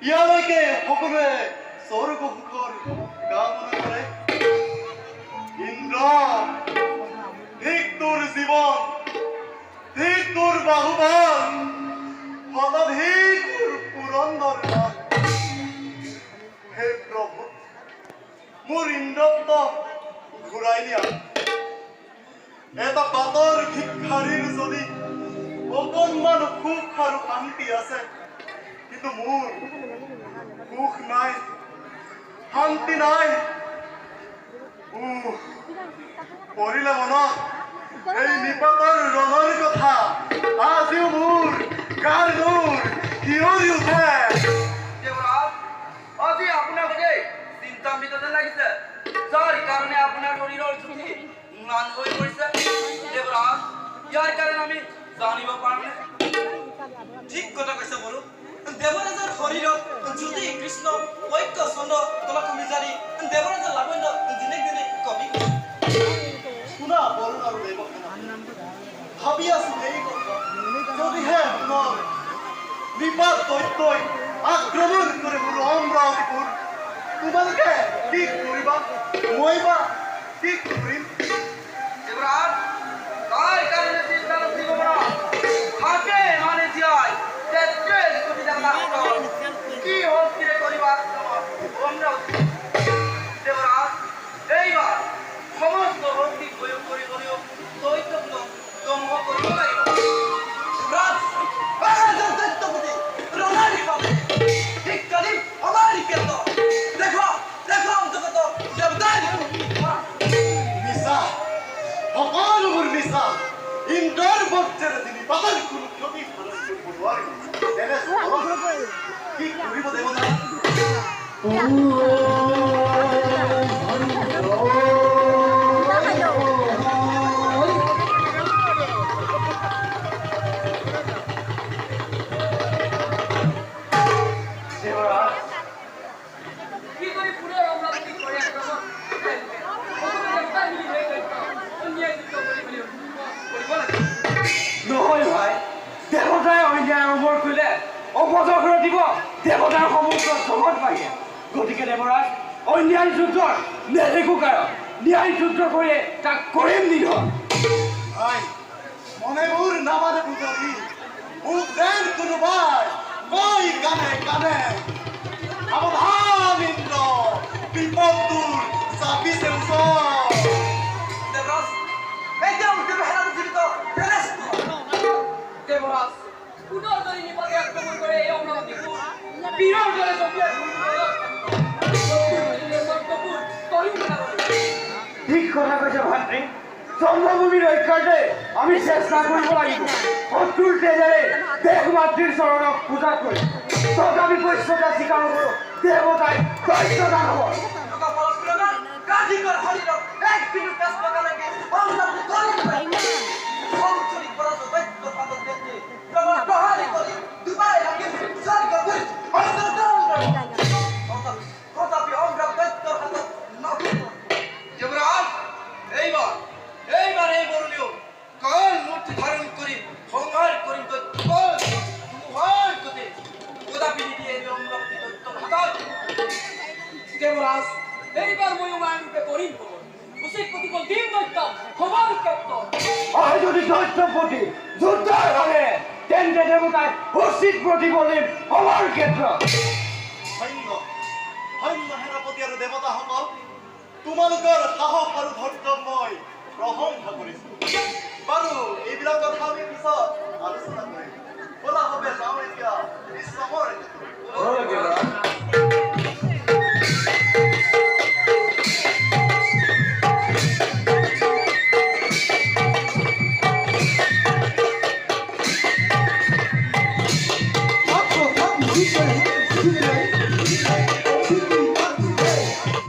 ইয়ালৈকে সকলোৱে স্বৰ্গ সুখৰ কামনা কৰে। ইন্দ্ৰ, ঠিক তোৰ জীৱন, ঠিক তোৰ বাহুবল, সদাধিক তোৰ পুৰন্দৰ নাম। হে প্ৰভু, মোৰ ইন্দ্ৰত্ব ঘূৰাই নিয়া। এটা বাটৰ ভিক্ষাৰীৰ যদি অকণমান সুখ আৰু শান্তি আছে, কিন্তু মোৰ সুখ নাই, শান্তি নাই। পৰিলে মনত এই নিপাতৰ ৰণৰ কথা, আজিও মোৰ গাৰ নোৰ শিয়ৰি উঠে। আজি আপোনালোকে চিন্তান্বিত যেন লাগিছে, যাৰ কাৰণে আপোনাৰ শৰীৰৰ জ্যোতি ম্লান হৈ পৰিছে। দেৱৰাজ, ইয়াৰ কাৰণে আমি জানিব পাৰোঁনে? ঠিক কথা কৈছে বলো। দেৱৰাজৰ শৰীৰত জ্যোতি কৃষ্ণ ঐক্য চন্দ্ৰ তলক মিজাৰি দেৱৰাজৰ লাৱণ্য দিনে দিনে কমি শুনা বৰুণ আৰু দেৱসেনা, ভাবি আছো এই কথা, যদিহে পুনৰ নিপাত দৈত্যই আক্ৰমণ কৰে মোৰ অমৰাৱতীপুৰ, তোমালোকে কি কৰিবা? মই বা কি কৰিম? দেৱৰাজ, তাৰ কাৰণে চিন্তা নকৰিব পৰা। থাকে মানে জীয়াই তেত্ৰিশ কোটি দেৱতা কি শক্তিৰে কৰিবা অমৰাৱতী? দেৱৰাজ, এইবাৰ সমস্ত শক্তি প্ৰয়োগ কৰি হ'লেও দৈত্যক ধ্বংস কৰিব লাগিব। মিছা, সকলোবোৰ মিছা। ইন্দ্ৰৰ বজ্ৰেৰে যিনি পাতৰ কোনো ক্ষতি সাধন কৰিব নোৱাৰিব। তেনে কি কৰিব দেৱতা? কি কৰি পুনৰ অমৰাৱতী কৰে আক্ৰমণ? নহয় ভাই, দেৱতাই অন্যায় আৰম্ভ কৰিলে অপচক্ৰ দিব দেৱতাৰ সমগ্ৰ জগত পাইছে। গতিকে দেৱৰাজ, অন্যায় যুদ্ধৰ নেদেখো কাৰণ ন্যায় যুদ্ধ কৰিয়ে তাক কৰিম নিধন। ভাই, মনেবোৰ নামানে বুজলি, মোক যেন কোনোবাই কয় কাণে কাণে, সাৱধান ইন্দ্ৰ, বিপদটোৰ চাপিছে ওচৰ। দেৱৰাজ, এতিয়া দেৱহেৰাত জীৱিত দেৱৰাজ, পুনৰ যদি নিপাতে আক্ৰমণ কৰে এই অমৰাৱতীপুৰ, বীৰৰ দৰে জপিয়াই ঠিক কথা কৈছে ভাতৃ। জন্মভূমি ৰক্ষাৰ্থে আমি চেষ্টা কৰিব লাগিব। শত্ৰুৰ তেজেৰে দেশ মাতৃৰ চৰণক পূজা কৰি তক আমি বৈশ্যতা স্বীকাৰ কৰোঁ। দেৱতাই দৈত্যদান হ'ব। শৰীৰত এক বিন্দু তেজ লগালৈকে আমাৰ ক্ষেত্ৰ। আৰ যদি দৈত্যপতি যুদ্ধৰ হলে তেন্তে দেৱতাই উচিত প্ৰতিবলিম আমাৰ ক্ষেত্ৰ ধন্য ধন্য সেনাপতি আৰু দেৱতাসকল, তোমালোকৰ সাহস আৰু ধৈৰ্য মই প্ৰশংসা কৰিছো। বাৰু এইবিলাক কথা আমি পিছত আলোচনা কৰিম। বলা হবে যাওঁ এতিয়া বিশ্ৰামৰ Up, up, up,